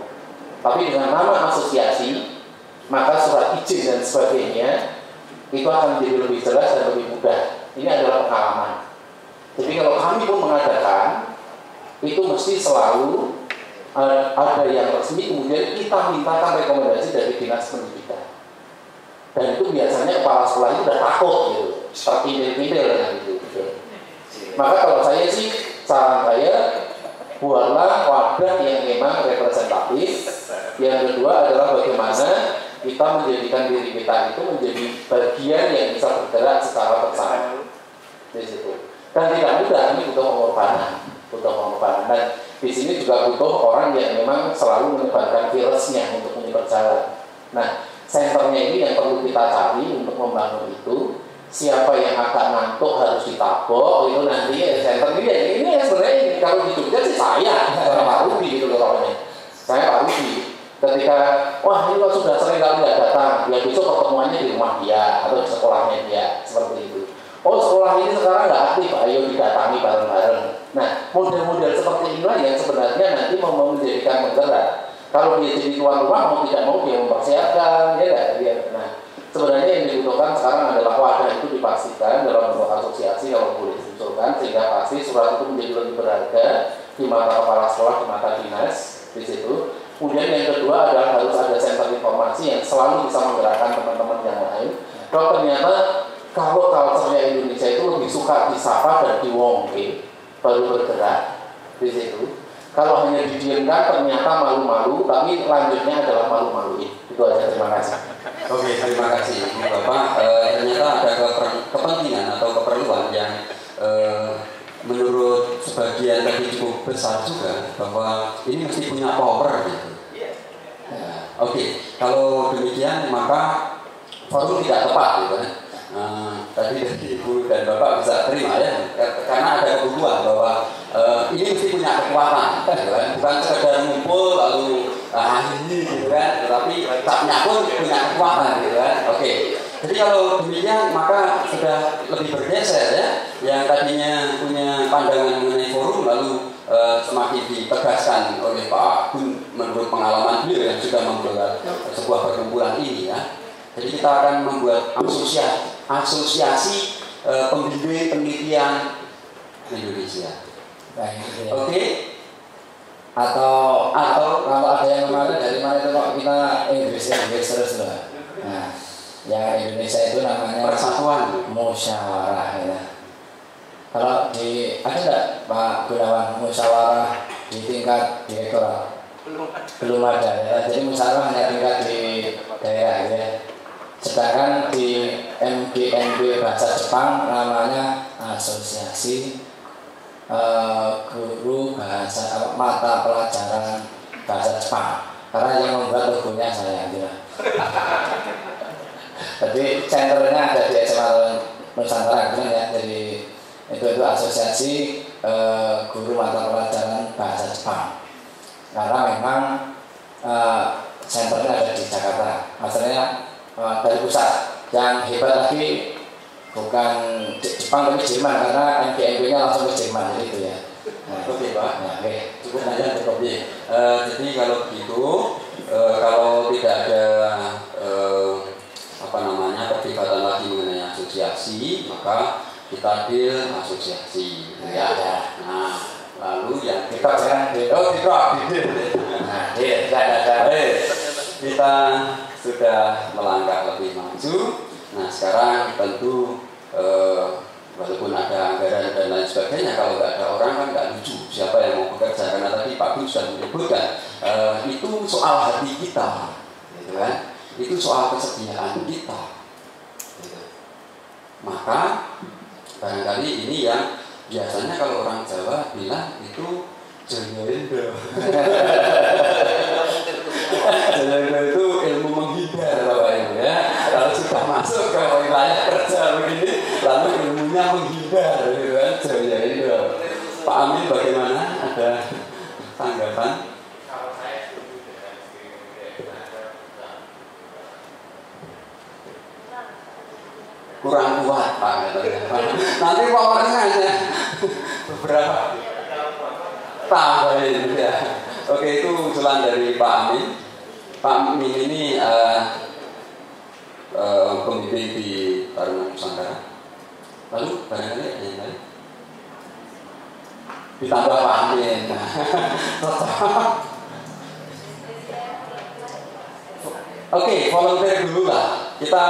Tapi dengan nama asosiasi, maka surat izin dan sebagainya itu akan menjadi lebih jelas dan lebih mudah. Ini adalah pengalaman. Jadi kalau kami pun mengadakan, itu mesti selalu ada yang resmi, kemudian kita mintakan rekomendasi dari dinas pendidikan. Dan itu biasanya kepala sekolah itu udah takut gitu, terpindah-pindah gitu. Maka kalau saya sih, saran saya, buatlah wadah yang memang representatif. Yang kedua adalah bagaimana kita menjadikan diri kita itu menjadi bagian yang bisa bergerak secara bersama di situ. Dan tidak mudah, ini butuh pengorbanan. Dan di sini juga butuh orang yang memang selalu menyebarkan virusnya untuk ini berjalan. Nah, senternya ini yang perlu kita cari untuk membangun itu. Siapa yang akan ngantuk harus ditabok itu nanti center ini sebenarnya kalau di Jogja sih saya Pak Rudi gitu loh orangnya. Saya Pak Rudi. Ketika wah ini kok sudah sering kali nggak datang, ya besok pertemuannya di rumah dia atau di sekolahnya dia seperti itu. Oh sekolah ini sekarang nggak aktif, ayo didatangi bareng-bareng. Nah model-model seperti inilah yang sebenarnya nanti mau menjadikan penggerak. Kalau dia jadi tuan rumah mau tidak mau dia mempersiapkan, ya nggak dia. Nah sebenarnya yang dibutuhkan sekarang adalah wadah itu dipastikan dalam bentuk asosiasi kalau boleh diusulkan sehingga pasti surat itu menjadi lebih berharga di mata kepala sekolah, di mata dinas di situ. Kemudian yang kedua adalah harus ada center informasi yang selalu bisa menggerakkan teman-teman yang lain. Kalau ternyata kalau culture-nya Indonesia itu lebih suka disapa dan diwongke baru bergerak di situ. Kalau hanya didiamkan ternyata malu-malu, tapi lanjutnya adalah malu-maluin. Itu aja, terima kasih. Oke, terima kasih Bapak. Ternyata ada kepentingan atau keperluan yang menurut sebagian tadi cukup besar juga bahwa ini mesti punya power gitu. Ya, oke, kalau demikian maka forum tidak tepat gitu kan. Tadi dari Ibu dan Bapak bisa terima ya, karena ada kebutuhan bahwa ini mesti punya kekuatan, gitu kan? Bukan sekedar ngumpul lalu ini gitu kan, tetapi taknya pun punya kekuatan gitu kan. Oke. Jadi kalau demikian maka sudah lebih bergeser ya, yang tadinya punya pandangan mengenai forum lalu semakin ditegaskan oleh Pak Agung menurut pengalaman beliau yang sudah membuat sebuah perkumpulan ini ya. Jadi kita akan membuat asosiasi pembimbing penelitian Indonesia. Oke. Atau kalau ada yang kemarin dari mana itu kok kita Inggris terus loh. Nah, yang Indonesia itu namanya Persatuan Musyawarah ya. Kalau di ada nggak Pak Gunawan musyawarah di tingkat direktorat? Belum ada ya. Jadi musyawarah hanya tingkat di daerah ya. Sedangkan di MGNB bahasa Jepang namanya Asosiasi Guru Bahasa Mata Pelajaran Bahasa Jepang. Karena yang membuat logonya saya gitu. Jadi centernya ada di SMA Nusantara gitu ya. Jadi itu asosiasi guru mata pelajaran bahasa Jepang. Karena memang centernya ada di Jakarta. Maksudnya dari pusat. Yang hebat lagi bukan Jepang tapi Jerman karena MGMB-nya langsung ke Jerman gitu ya. Oke Pak. Nah, oke. Cukup aja cukup. Jadi kalau begitu kalau tidak ada perdebatan lagi mengenai asosiasi, maka kita deal asosiasi ya. Nah, lalu yang kita kita sudah melangkah lebih maju. Nah, sekarang tentu walaupun ada anggaran dan lain sebagainya, kalau nggak ada orang kan nggak lucu. Siapa yang mau bekerja? Karena tadi Pak Gus sudah menyebutkan itu soal hati kita, gitu kan? Itu soal kesediaan kita. Gitu. Maka barangkali ini yang biasanya kalau orang Jawa bilang itu jengendo. Jengendo itu ilmu menghindar, Bapak Ibu ya. Kalau sudah masuk ke wilayah kerja begini, lalu ilmunya menghindar, gitu kan? Jengendo. Pak Amin bagaimana? Ada tanggapan? Kurang kuat Pak. Nanti powernya hanya beberapa. Tambahin ya. Oke, itu usulan dari Pak Amin. Pak Amin ini pembimbing di Taruna Nusantara. Lalu barangkali ada yang lain. Ditambah Pak Amin. Oke, volunteer dulu lah. Kita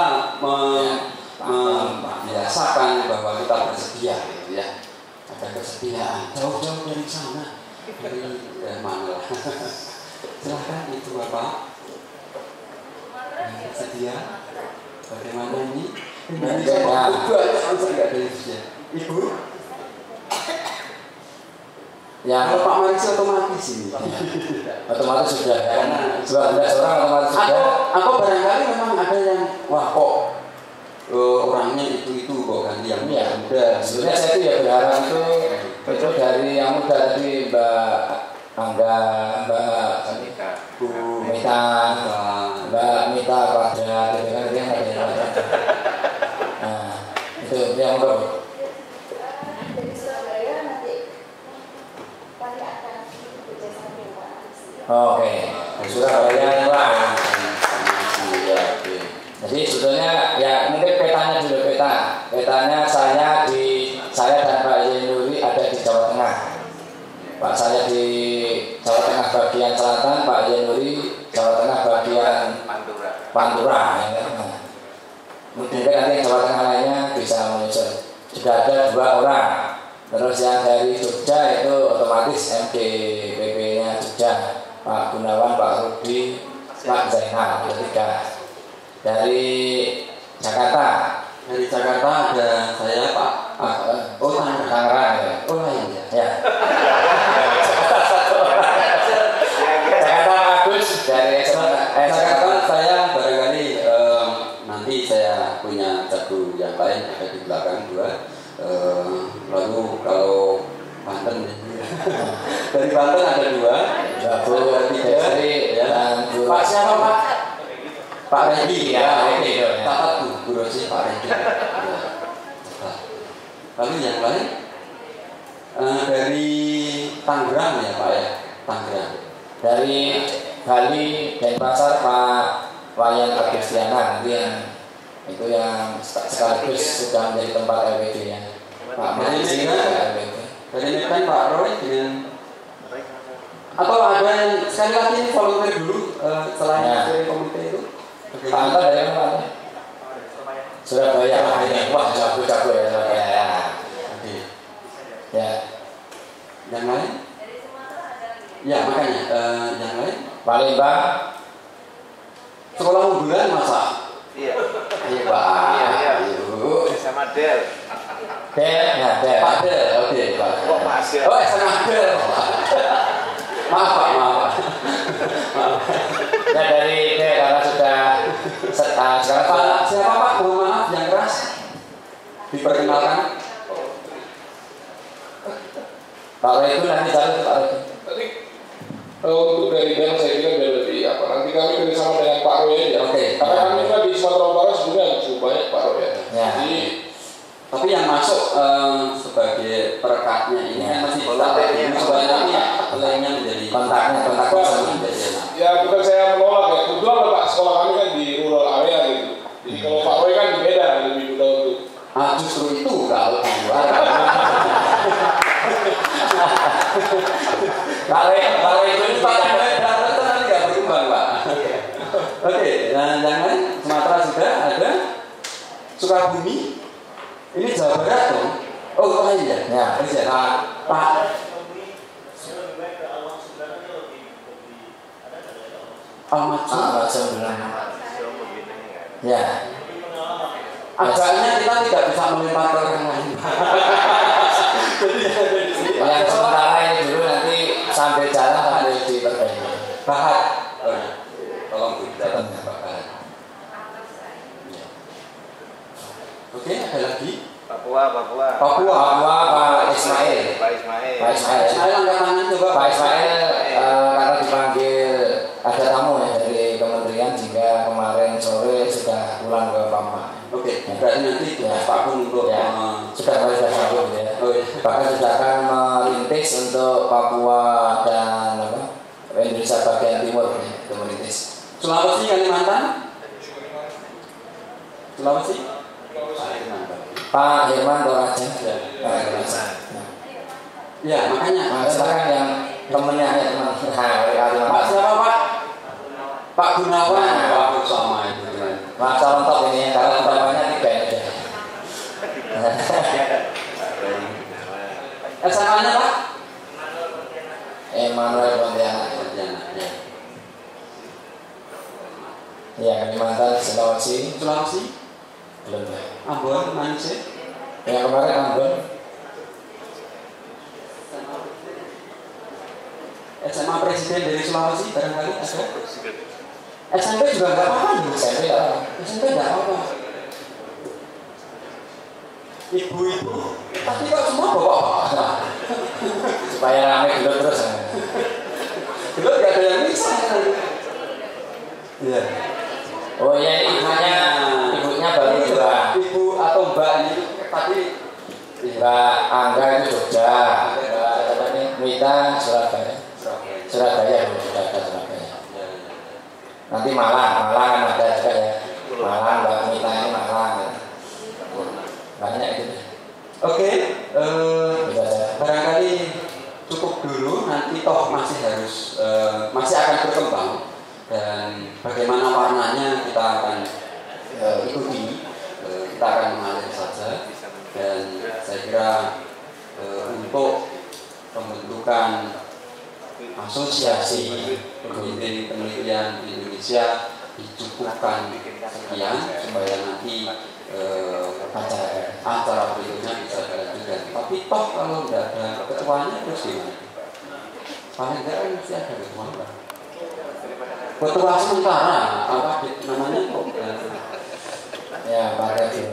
membiasakan bahwa kita bersedia, gitu ya. Ada kesediaan. Jauh-jauh dari sana, dari mana lah. Silahkan itu Bapak. Bersedia. Bagaimana ini? Ibu. Ya, kalau Pak Maris otomatis ini. Otomatis sudah. Karena 12 orang otomatis sudah. Aku barangkali memang ada yang wah kok orangnya itu kok ganti yang muda. Sebenarnya saya itu ya berharap itu dari yang muda tadi Mbak Angga, Mbak Mita, Mbak Mita pada gitu kan dia nggak ada. Nah itu yang baru. Oke, Surabaya lah. Jadi sebetulnya ya mungkin petanya dulu petanya saya dan Pak Yenuri ada di Jawa Tengah. Pak saya di Jawa Tengah bagian selatan, Pak Yenuri Jawa Tengah bagian Pantura. Ya. Mungkin nanti yang Jawa Tengah lainnya bisa menyusul. Sudah ada 2 orang. Terus yang dari Jogja itu otomatis MDPP-nya Jogja. Pak Gunawan, Pak Rudi, Pak Zainal, 3. Dari Jakarta ada saya Pak. Tangerang ya. Oh lain ya. Jakarta Agus dari Jakarta saya barangkali nanti saya punya jago yang lain ada di belakang 2. Lalu kalau Banten dari Banten ada 2, jago 3 dan Pak siapa Pak? Pak Redi ya, Redi. Tatat Bu Rosi Pak Redi. Lalu yang lain dari Tangerang ya Pak ya, Tangerang. Dari Bali Denpasar Pak Wayan Agustiana itu yang sekaligus sudah menjadi tempat LWD ya. Pak Maji dari Medan Pak Roy dengan atau ada yang sekali lagi ini volunteer dulu selain dari komite itu. Pak Anton dari mana? Surabaya. Wah jago ya Surabaya. Oke. Ya. Yang lain? Ya makanya yang lain. Palembang. Sekolah unggulan masa? Iya. Iya Pak. Iya. Sama Del. Del. Pak Del. Oke Pak. Oh masih. Oh sama Del. Maaf Pak. Nah dari karena sudah sekarang Pak siapa Pak? Mohon maaf yang keras diperkenalkan. Pak Roy itu nanti cari Pak Roy. Tadi untuk dari BEM saya kira sudah lebih apa? Nanti kami bersama dengan Pak Roy ya. Oke. Karena kami kan di Sumatera Utara sebenarnya cukup banyak Pak Roy ya. Jadi tapi yang masuk sebagai perekatnya ini kan masih volunteernya sebenarnya lainnya menjadi kontaknya ya bukan saya menolak ya. Kebetulan Pak sekolah kami kan di rural area gitu. Jadi kalau Pak Roy kan di Medan lebih mudah untuk. Justru itu kalau di luar. Kalau itu Pak itu nanti nggak berkembang Pak. Oke, dan yang lain Sumatera sudah ada, Sukabumi, ini Jawa Barat dong. Oh iya, ya. Pak. Ahmad Ya. Agaknya kita tidak bisa melempar ke orang lain. Yang sementara ini dulu nanti sampai jalan sampai diperbaiki. Bahat. Tolong Bu, datang Pak Bahat. Oke, ada lagi. Papua Pak Ismail. Angkat tangan coba. Pak Ismail karena dipanggil ada tamu ya dari kementerian jika kemarin sore sudah pulang ke Pama. Oke, berarti nanti Pak Pun untuk sudah sambung ya. Oh bahkan sudah akan merintis untuk Papua dan Indonesia bagian timur itu merintis. Sulawesi, Kalimantan? Sulawesi? Pak Herman Toraja. Ya, makanya. Nah, sekarang yang temennya teman. Pak siapa Pak? Pak Gunawan. Pak sama itu. Pak Contok ini kalau namanya tiga aja. SMA-nya Pak? Emmanuel Pontianak. Ya, Kalimantan, Sulawesi. Sulawesi? Belum. Ambon, mana sih? Yang kemarin Ambon. SMA presiden dari Sulawesi barangkali ada. SMP juga nggak apa-apa nih. SMP nggak apa-apa. Ibu-ibu, tapi kok semua bapak-bapak? Supaya rame dulu terus. Dulu nggak ada yang bisa. Iya. Oh ya, ibunya baru dua. Ibu atau mbak ini tadi Mbak Angga itu Jogja, Mbak Mita Surabaya. Surabaya. Nanti Malang kan ada juga ya. Malang, Mbak Mita ini Malang. Banyak itu. Oke, barangkali cukup dulu. Nanti toh masih harus masih akan berkembang dan bagaimana warnanya kita akan ikuti. Kita akan mengalir saja dan saya kira untuk pembentukan asosiasi penelitian di Indonesia dicukupkan sekian supaya nanti acara berikutnya bisa dilanjutkan. Tapi toh kalau tidak ada ketuanya terus gimana? Paling tidak kan mesti ada ketua. Ketua sementara apa namanya kok? Ya, pakai itu.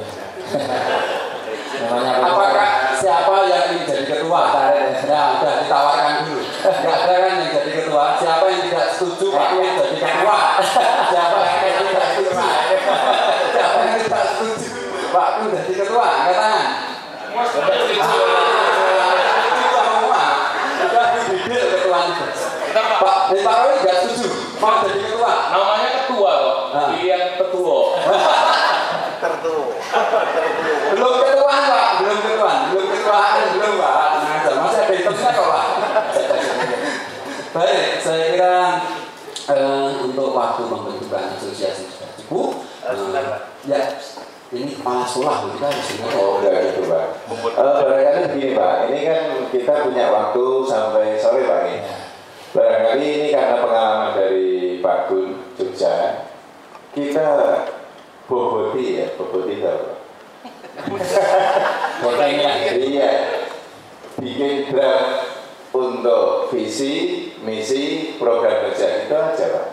Namanya apakah siapa yang ingin jadi ketua? Ya, sudah ditawarkan dulu. Tidak ada kan yang jadi ketua. Siapa yang tidak setuju Pak yang jadi ketua? Siapa yang tidak setuju? Siapa yang tidak setuju Pak Kun jadi ketua? Angkat tangan. Sudah dibibir ketua itu. Pak Ditarowi tidak setuju mau jadi ketua. Namanya ketua kok. Pilihan ketua. Belum ketuaan Pak, belum Pak. Masih ada hitungnya kok Pak. Baik, saya kira untuk waktu membentukkan asosiasi sudah cukup. Ya, ini kepala sekolah kita harus dengar. Oh, udah gitu Pak. Barangkali begini Pak, ini kan kita punya waktu sampai sore Pak ini. Barangkali ini karena pengalaman dari Pak Gun Jogja, kita boboti itu apa? Iya, bikin draft untuk visi, misi, program kerja itu aja Pak.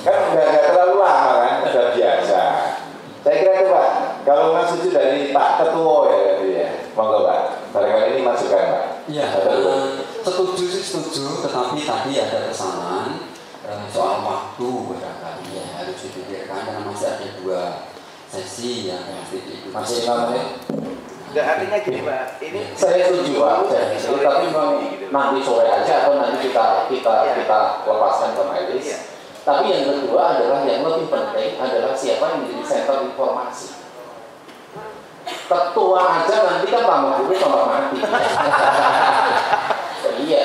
Kan nggak terlalu lama kan, sudah biasa. Saya kira itu Pak, kalau masukan dari Pak Ketua ya tadi ya, monggo Pak. Barangkali ini masukan Pak. Iya, setuju, tetapi tadi ada kesamaan soal waktu barangkali ya harus dipikirkan karena masih ada 2 sesi yang mesti diikuti. Masih 5 menit. Enggak, artinya gini Pak, ini saya setuju Pak. Tapi nanti sore aja atau nanti kita lepaskan ke majelis. Tapi yang kedua adalah yang lebih penting adalah siapa yang menjadi center informasi. Ketua aja nanti kan tambah dulu tambah mati. Iya.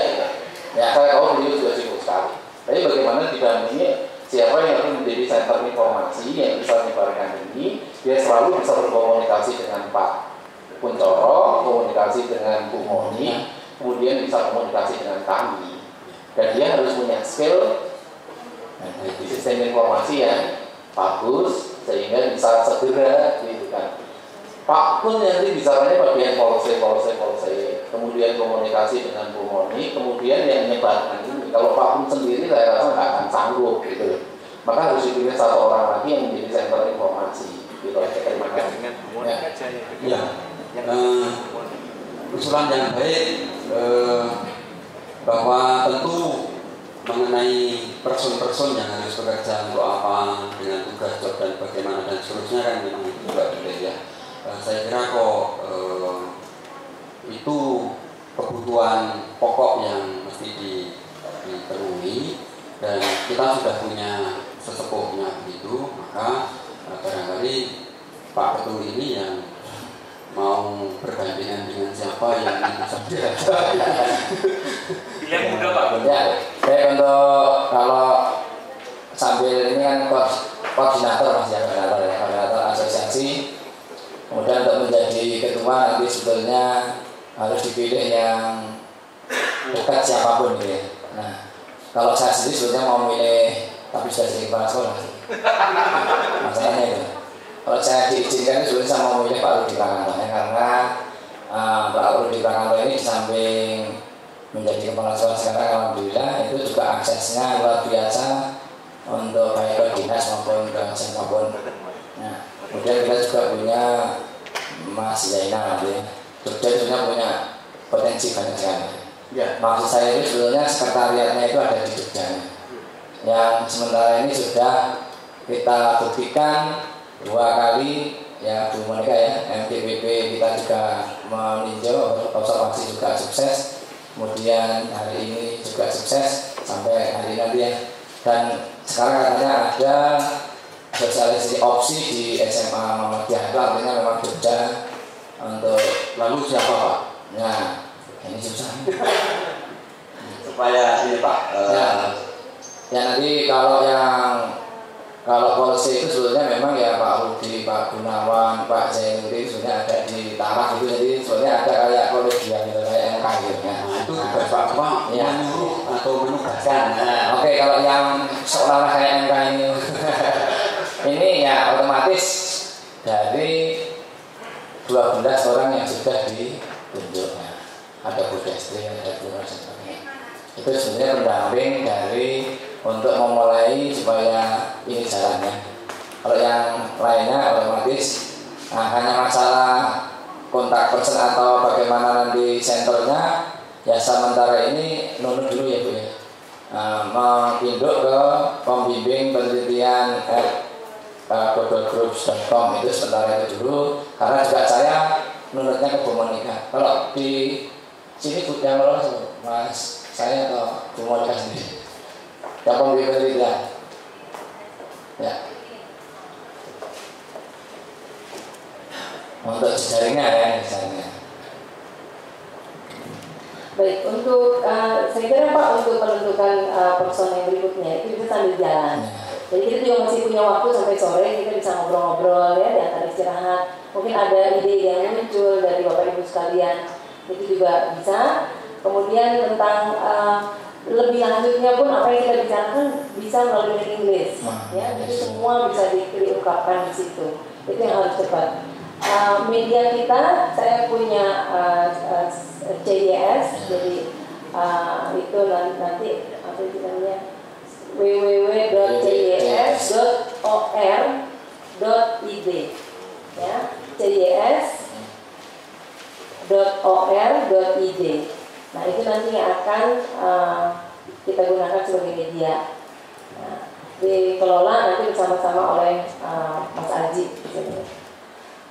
Ya, saya tahu beliau juga sibuk sekali. Tapi bagaimana didampingi siapa yang akan menjadi center informasi yang bisa menyebarkan ini, dia selalu bisa berkomunikasi dengan Pak Kuncoro, komunikasi dengan Bu Moni, kemudian bisa komunikasi dengan kami. Dan dia harus punya skill di sistem informasi yang bagus sehingga bisa segera gitu kan. Pak Kun nanti bicaranya bagian policy, kemudian komunikasi dengan Bu Moni, kemudian yang menyebarkan ini. Kalau Pak Kun sendiri saya rasa nggak akan sanggup gitu. Maka harus dipilih satu orang lagi yang menjadi center informasi. Gitu aja. Terima kasih. Ya. Usulan yang baik bahwa tentu mengenai person yang harus bekerja untuk apa dengan tugas job dan bagaimana dan seterusnya kan memang itu juga berbeda ya. Saya kira kok kebutuhan pokok yang mesti dipenuhi, dan kita sudah punya sesepuhnya begitu, maka barangkali Pak Ketua ini yang mau bergandengan dengan siapa yang itu saja. Yang muda Pak. Ya, baik, untuk kalau sambil ini kan koordinator Mas ya, koordinator asosiasi. Kemudian untuk menjadi ketua nanti sebetulnya harus dipilih yang dekat siapapun gitu ya. Nah, kalau saya sendiri sebetulnya mau milih tapi sudah jadi kepala sekolah. Masalahnya itu. Kalau saya diizinkan sebetulnya saya mau milih Pak Rudi Prakanto ya, karena Pak Rudi Prakanto ini di samping menjadi kepala sekolah sekarang alhamdulillah itu juga aksesnya luar biasa untuk baik ke dinas maupun ke siapapun. Nah, kemudian kita juga punya Mas Zainal ya. Jogja sebenarnya punya potensi banyak sekali. Ya. Maksud saya itu sebetulnya sekretariatnya itu ada di Jogja. Yang sementara ini sudah kita buktikan 2 kali ya Bu Monika ya, MDPP kita juga meninjau, observasi juga sukses. Kemudian hari ini juga sukses sampai hari nanti ya. Dan sekarang katanya ada sosialisasi opsi di SMA Muhammadiyah, itu artinya memang Jogja untuk lalu siapa Pak? Nah, ini susah. Supaya ini Pak. Ya nanti kalau polisi itu sebetulnya memang ya Pak Rudi, Pak Gunawan, Pak Zainuddin sudah ada di taraf itu, jadi sebetulnya ada kayak kolegial gitu, kayak MK gitu. Nah, itu tugas Pak ya. Menyuruh atau menugaskan. Oke, kalau yang seolah-olah kayak MK ini ya otomatis dari 12 orang yang sudah ditunjuk. Ada Bu Destri, ada Bu Rosa. Itu sebenarnya pendamping dari untuk memulai supaya ini jalannya. Kalau yang lainnya otomatis hanya masalah kontak person atau bagaimana nanti senternya ya sementara ini nunut dulu ya Bu ya. Menginduk ke pembimbing penelitian bodogroups.com itu sementara itu dulu, karena juga saya nunutnya ke Bu Monika. Kalau di sini Bu yang lolos Mas saya atau Bu Monika sendiri yang pembimbing penelitian ya untuk jaringnya ya misalnya. Baik, untuk saya kira Pak untuk menentukan person yang berikutnya itu bisa sambil jalan. Jadi kita juga masih punya waktu sampai sore, kita bisa ngobrol-ngobrol ya di antara istirahat. Mungkin ada ide yang muncul dari Bapak Ibu sekalian, itu juga bisa. Kemudian tentang lebih lanjutnya pun apa yang kita bicarakan bisa melalui English, ya. Jadi semua bisa diungkapkan di situ. Itu yang harus cepat. Media kita, saya punya CYS, jadi itu nanti apa itu namanya www.cyes.or.id ya, cyes.or.id. Nah itu nanti yang akan kita gunakan sebagai media. Nah, dikelola nanti bersama-sama oleh Mas Aji.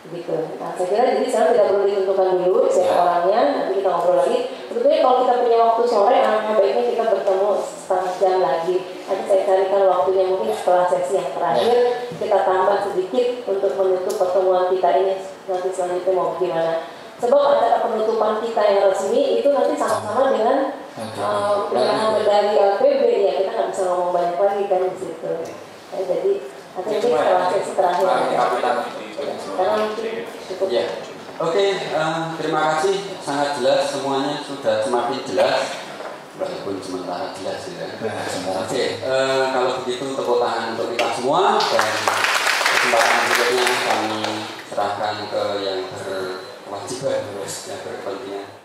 Begitu. Nah, saya kira jadi sekarang tidak perlu ditentukan dulu siapa orangnya, nanti kita ngobrol lagi. Sebetulnya kalau kita punya waktu sore, baiknya kita bertemu setengah jam lagi. Nanti saya carikan waktunya mungkin setelah sesi yang terakhir, kita tambah sedikit untuk menutup pertemuan kita ini nanti selanjutnya mau gimana. Sebab acara penutupan kita yang resmi itu nanti sama-sama dengan penyerahan medali LPB ya, kita nggak bisa ngomong banyak lagi kan di situ. Ya, jadi nanti setelah sesi terakhir. Karena cukup. Ya. Oke, terima kasih, sangat jelas semuanya, sudah semakin jelas walaupun sementara jelas ya. Oke, kalau begitu tepuk tangan untuk kita semua, dan kesempatan berikutnya kami serahkan ke yang berkewajiban, yang berkepentingan.